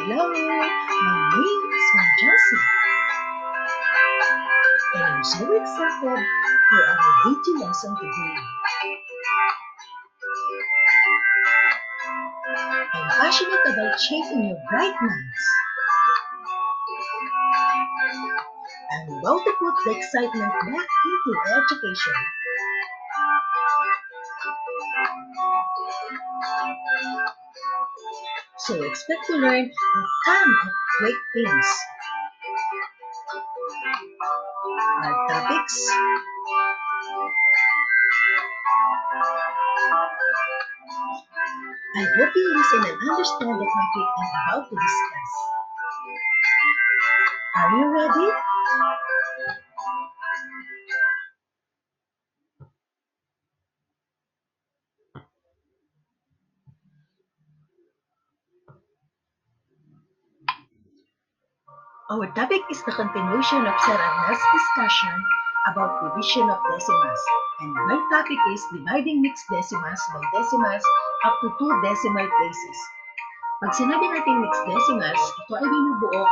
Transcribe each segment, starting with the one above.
Hello, my name is Jessie, and I'm so excited for our video lesson today. I'm passionate about shaping your bright minds. I'm about to put the excitement back into education. So expect to learn a ton of great things. Our topics: I hope you listen and understand the topic I'm about to discuss. Are you ready? Our topic is the continuation of Sarana's discussion about division of decimals. And my topic is dividing mixed decimals by decimals up to 2 decimal places. Pag sinabi natin mixed decimals, ito ay binubuo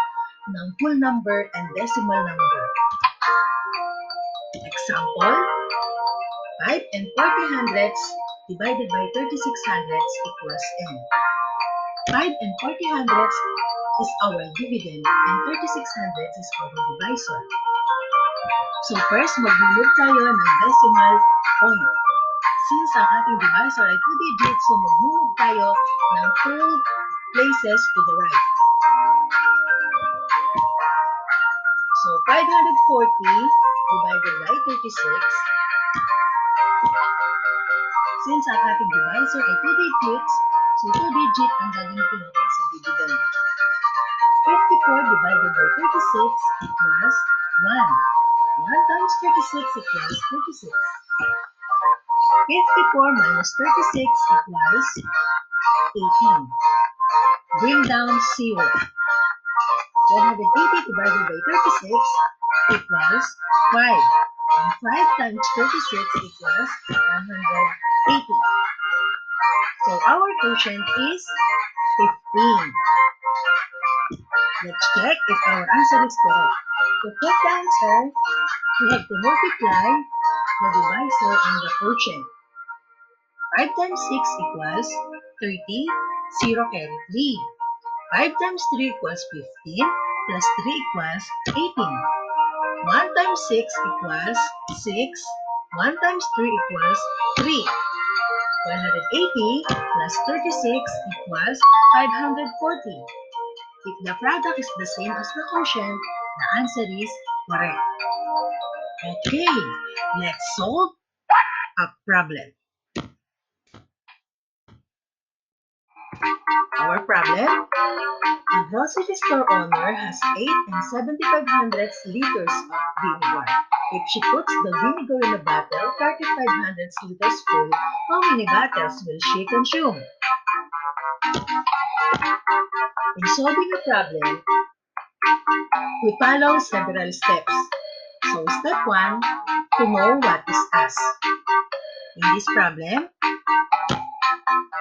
ng whole number and decimal number. Example, 5 and 40 hundredths divided by 36 hundredths equals n. 5 and 40 hundredths is our dividend and 36 hundredths is our divisor. So first, mag-move tayo ng decimal point. Since ang ating divisor ay 2 digits, so mag-move tayo ng 2 places to the right. So 540 divided by 36. Since ang ating divisor ay 2 digits, so 2 digit ang gagamitin natin sa dividend. 54 divided by 36 equals 1. 1 times 36 equals 36. 54 minus 36 equals 18. Bring down 0. 180 divided by 36 equals 5. And 5 times 36 equals 180. So our quotient is 15. Let's check if our answer is correct. To get the answer, we have to multiply the divisor and the quotient. 5 times 6 equals 30, 0 carry 3. 5 times 3 equals 15, plus 3 equals 18. 1 times 6 equals 6, 1 times 3 equals 3. 180 plus 36 equals 540. If the product is the same as the quotient, the answer is correct. Okay, let's solve a problem. Our problem: a grocery store owner has 8 and 75 hundredths liters of vinegar. If she puts the vinegar in a bottle 35 hundredths liters full, how many bottles will she consume? In solving a problem, we follow several steps. So step 1, to know what is as. In this problem,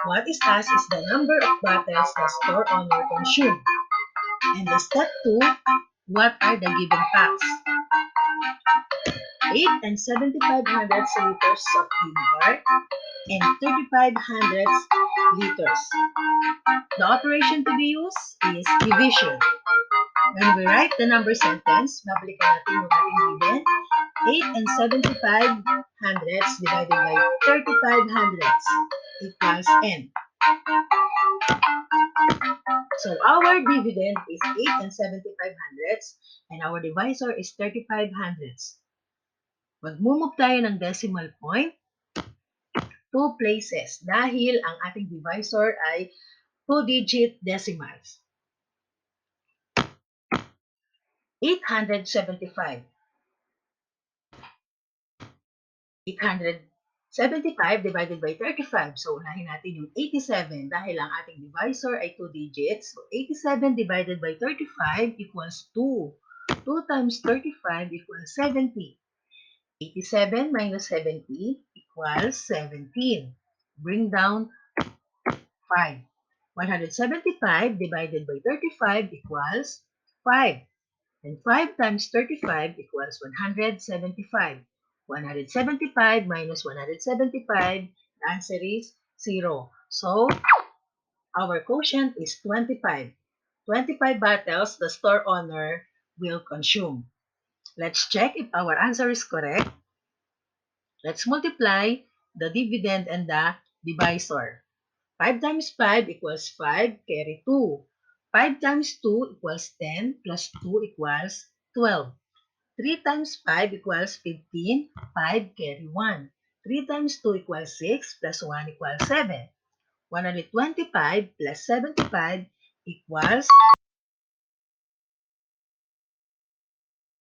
what is as is the number of bottles the store owner consumed. And the step 2, what are the given facts? 8 and 75 hundredths liters of vinegar and 35 hundredths liters. The operation to be used is division. When we write the number sentence, babalikan natin yung ating given. 8 and 75 hundredths divided by 35 hundredths equals n. So our dividend is 8 and 75 hundredths and our divisor is 35 hundredths. Mag-move tayo ng decimal point 2 places dahil ang ating divisor ay 2-digit decimals. 875. 875 divided by 35. So, unahin natin yung 87 dahil ang ating divisor ay 2 digits. So, 87 divided by 35 equals 2. 2 times 35 equals 70. 87 minus 70 equals 17. Bring down 5. 175 divided by 35 equals 5. And 5 times 35 equals 175. 175 minus 175, the answer is 0. So, our quotient is 25. 25 bottles the store owner will consume. Let's check if our answer is correct. Let's multiply the dividend and the divisor. 5 times 5 equals 5, carry 2. 5 times 2 equals 10, plus 2 equals 12. 3 times 5 equals 15, 5 carry 1. 3 times 2 equals 6, plus 1 equals 7. 125 plus 75 equals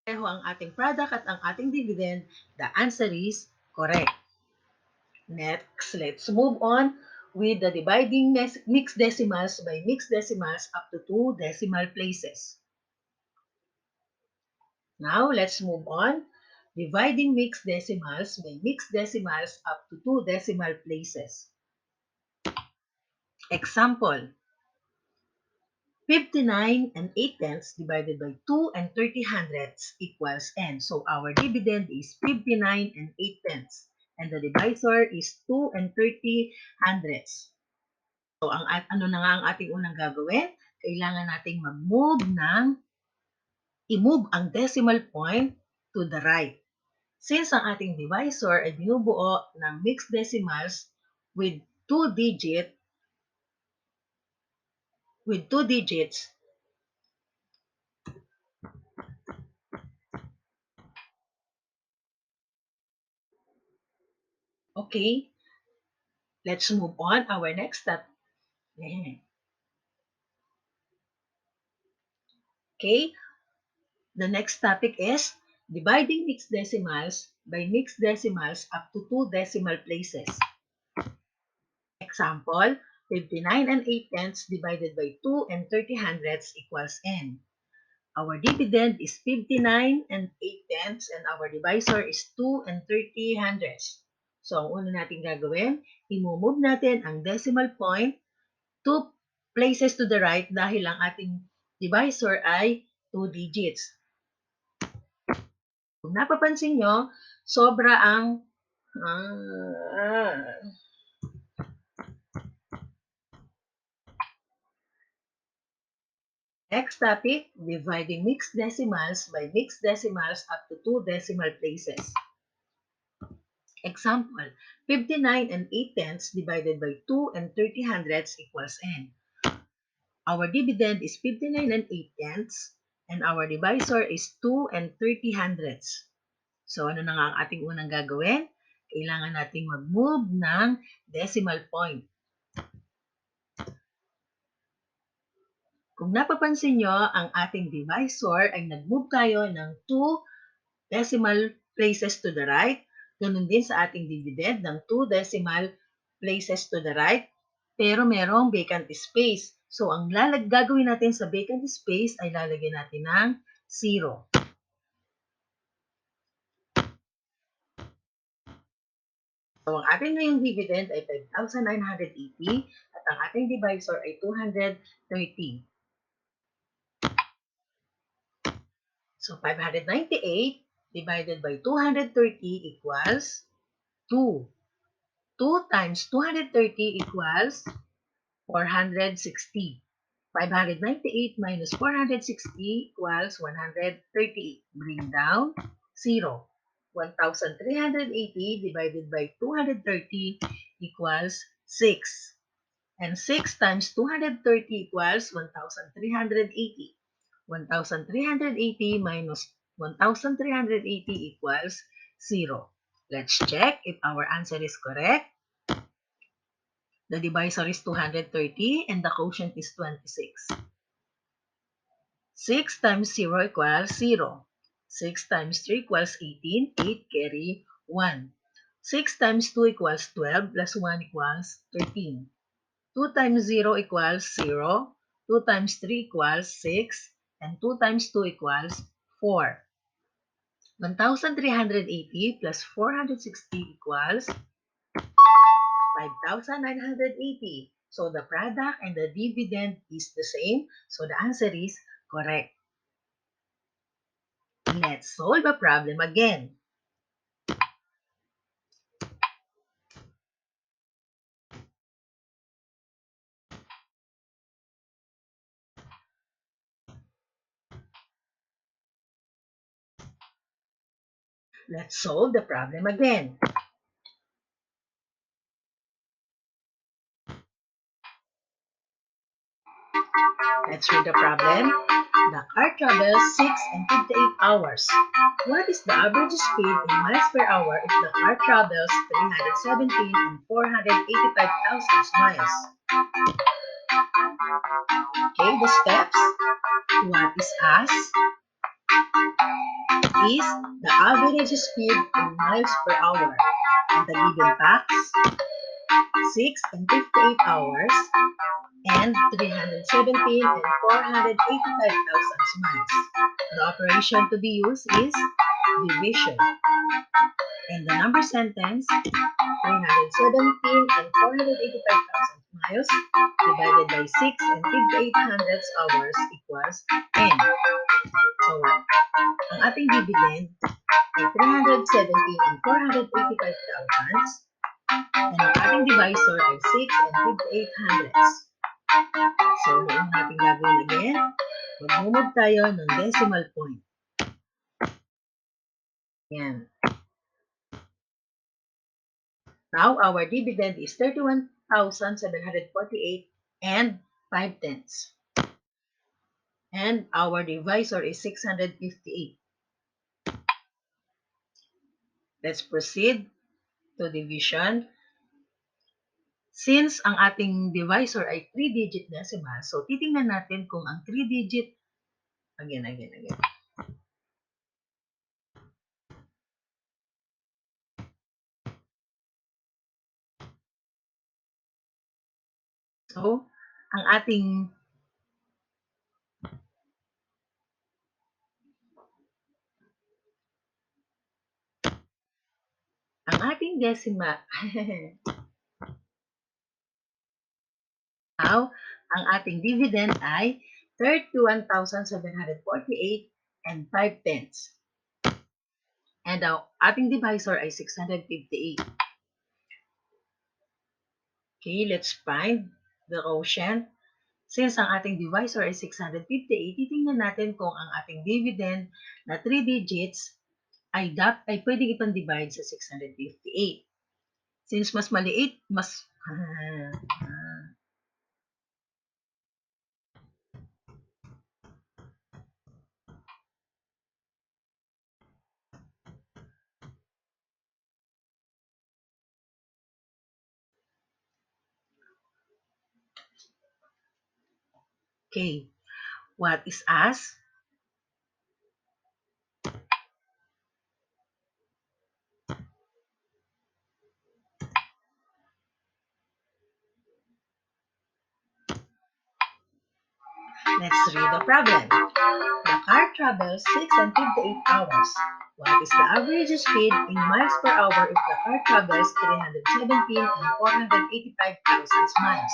pareho ang ating product at ang ating dividend. The answer is correct. Next, let's move on with the dividing mixed decimals by mixed decimals up to 2 decimal places. Now, let's move on. Dividing mixed decimals by mixed decimals up to 2 decimal places. Example, 59 and 8 tenths divided by 2 and 30 hundredths equals n. So, our dividend is 59 and 8 tenths. And the divisor is 2 and 30 hundredths. So, ano na nga ang ating unang gagawin? Kailangan nating i-move ang decimal point to the right. Since ang ating divisor ay binubuo ng mixed decimals with 2 digits, okay, let's move on. Our next step. Okay, the next topic is dividing mixed decimals by mixed decimals up to 2 decimal places. Example, 59 and 8 tenths divided by 2 and 30 hundredths equals n. Our dividend is 59 and 8 tenths and our divisor is 2 and 30 hundredths. So, ang una natin gagawin, i-move natin ang decimal point 2 places to the right dahil ang ating divisor ay 2 digits. Kung napapansin nyo, sobra ang next topic, dividing mixed decimals by mixed decimals up to 2 decimal places. Example, 59 and 8 tenths divided by 2 and 30 hundredths equals n. Our dividend is 59 and 8 tenths and our divisor is 2 and 30 hundredths. So, ano na nga ang ating unang gagawin? Kailangan nating mag-move ng decimal point. Kung napapansin nyo, ang ating divisor ay nag-move tayo ng 2 decimal places to the right. Ganun din sa ating dividend ng 2 decimal places to the right. Pero merong vacant space. So, ang gagawin natin sa vacant space ay lalagyan natin ng 0. So, ang ating ngayong dividend ay 5,980 at ang ating divisor ay 230. So, 598 divided by 230 equals 2. 2 times 230 equals 460. 598 minus 460 equals 138. Bring down 0. 1,380 divided by 230 equals 6. And 6 times 230 equals 1,380. 1,380 minus 1,380 equals 0. Let's check if our answer is correct. The divisor is 230 and the quotient is 26. 6 times 0 equals 0. 6 times 3 equals 18. 8 carry 1. 6 times 2 equals 12 plus 1 equals 13. 2 times 0 equals 0. 2 times 3 equals 6. And 2 times 2 equals 4. 1,380 plus 460 equals 5,980. So the product and the dividend is the same. So the answer is correct. Let's solve the problem again. Let's solve the problem again. Let's read the problem. The car travels 6 and 58 hours. What is the average speed in miles per hour if the car travels 317 and 485,000 miles? Okay, the steps. What is asked is the average speed in miles per hour. And the given facts, 6 and 58 hours, and 317 and 485,000 miles. The operation to be used is division. And the number sentence, 317 and 485,000 miles divided by 6 and 58 hundredths hours equals n. So, ang ating dividend ay 317 and 485 thousandths, and ang ating divisor ay 6 and 58 hundredths. So, noong natin gagawin again, mag-move tayo ng decimal point. Yan. Now, our dividend is 31,748 and 5 tenths. And our divisor is 658. Let's proceed to division. Since ang ating divisor ay 3-digit decimal, so titingnan natin kung ang 3-digit, again. So, ang ating decimal, now, ang ating dividend ay 31,748 and 5 tenths. And ang ating divisor ay 658. Okay, let's find the quotient. Since ang ating divisor ay 658, titingnan natin kung ang ating dividend na 3 digits ay pwedeng ipang-divide sa 658. Since mas maliit, okay, what is asked? Let's read the problem. The car travels 6 and 58 hours. What is the average speed in miles per hour if the car travels 317 and 485,000 miles?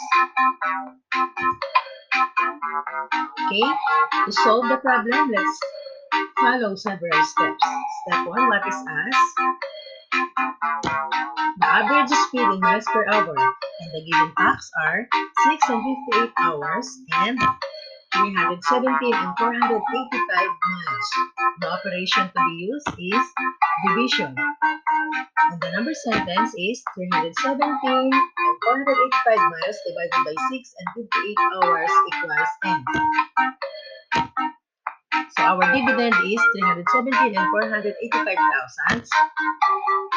Okay, to solve the problem, let's follow several steps. Step 1, what is asked? The average speed in miles per hour, and the given facts are 6 and 58 hours and 317 and 485 miles. The operation to be used is division. And the number sentence is 317 and 485 miles divided by 6 and 58 hours equals n. So our dividend is 317 and 485 thousandths.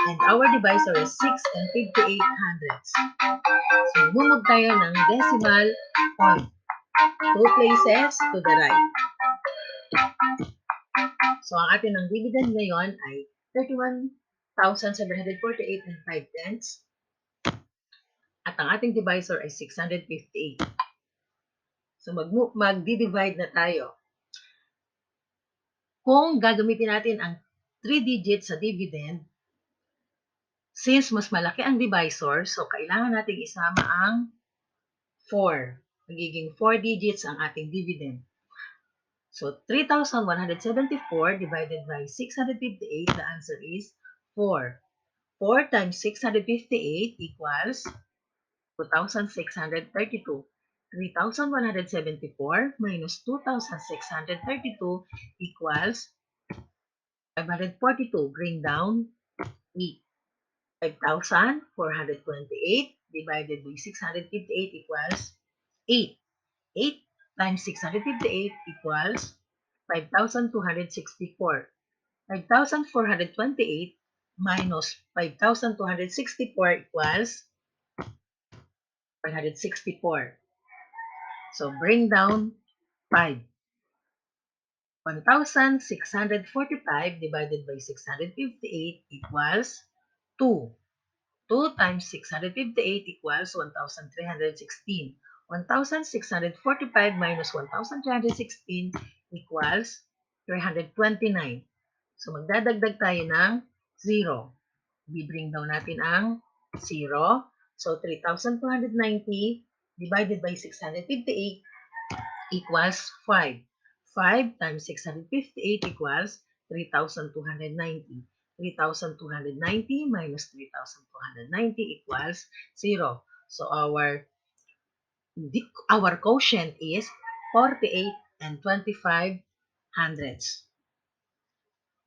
And our divisor is 6 and 58 hundredths. So bumog tayo ng decimal point. 2 places to the right. So, ang atin ng dividend ngayon ay 31,748 and 5 tenths. At ang ating divisor ay 658. So, mag-divide na tayo. Kung gagamitin natin ang 3 digits sa dividend, since mas malaki ang divisor, so kailangan natin isama ang 4. Magiging 4 digits ang ating dividend. So, 3,174 divided by 658, the answer is 4. 4 times 658 equals 2,632. 3,174 minus 2,632 equals 542. Bring down 8. 5,428 divided by 658 equals 8. 8 times 658 equals 5,264. 5,428 minus 5,264 equals 164. So bring down 5. 1,645 divided by 658 equals 2. 2 times 658 equals 1,316. 1,645 minus 1,316 equals 329. So magdadagdag tayo ng 0. Bibring down natin ang 0. So 3,290 divided by 658 equals 5. 5 times 658 equals 3,290. 3,290 minus 3,290 equals 0. So our quotient is 48 and 25 hundredths.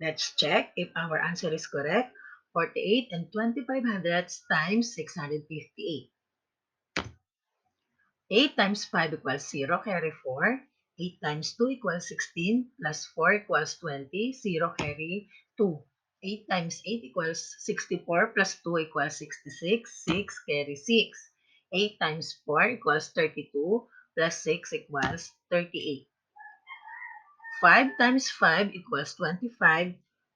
Let's check if our answer is correct. 48 and 25 hundredths times 658. 8 times 5 equals 0, carry 4. 8 times 2 equals 16, plus 4 equals 20, 0, carry 2. 8 times 8 equals 64, plus 2 equals 66, 6, carry 6. 8 times 4 equals 32, plus 6 equals 38. 5 times 5 equals 25,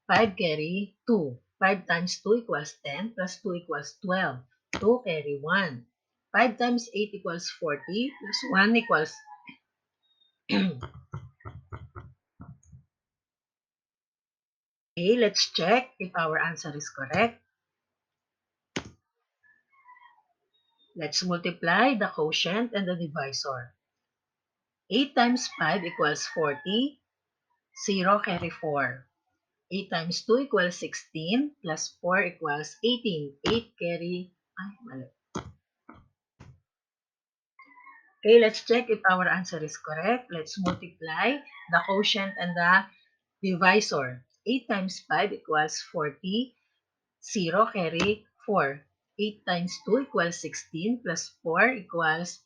5 carry 2. 5 times 2 equals 10, plus 2 equals 12. 2 carry 1. 5 times 8 equals 40, plus 1 equals Okay, let's check if our answer is correct. Let's multiply the quotient and the divisor. 8 times 5 equals 40, 0 carry 4. 8 times 2 equals 16, plus 4 equals 18. 8 carry, mali. Okay, let's check if our answer is correct. Let's multiply the quotient and the divisor. 8 times 5 equals 40, 0 carry 4. 8 times 2 equals 16, plus 4 equals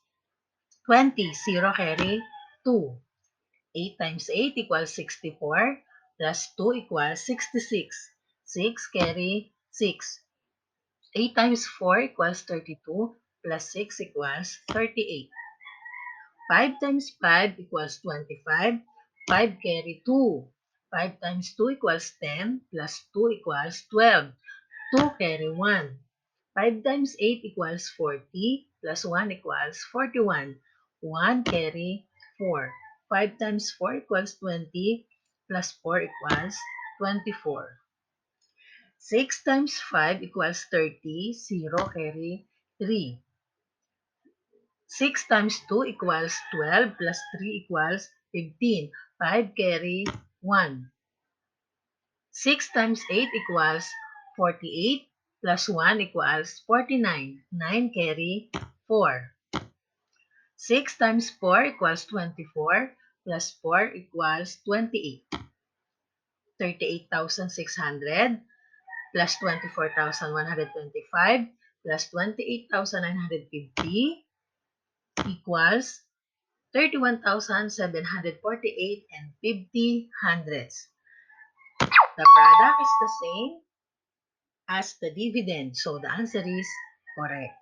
20, 0 carry 2. 8 times 8 equals 64, plus 2 equals 66. 6 carry 6. 8 times 4 equals 32, plus 6 equals 38. 5 times 5 equals 25. 5 carry 2. 5 times 2 equals 10, plus 2 equals 12. 2 carry 1. 5 times 8 equals 40, plus 1 equals 41. 1 carry 4. 5 times 4 equals 20, plus 4 equals 24. 6 times 5 equals 30, 0 carry 3. 6 times 2 equals 12, plus 3 equals 15. 5 carry 1. 6 times 8 equals 48, plus 1 equals 49. 9 carry 4. 6 times 4 equals 24, plus 4 equals 28. 38,600 plus 24,125 plus 28,950 equals 31,748 and 50 hundredths. The product is the same as the dividend, so the answer is correct.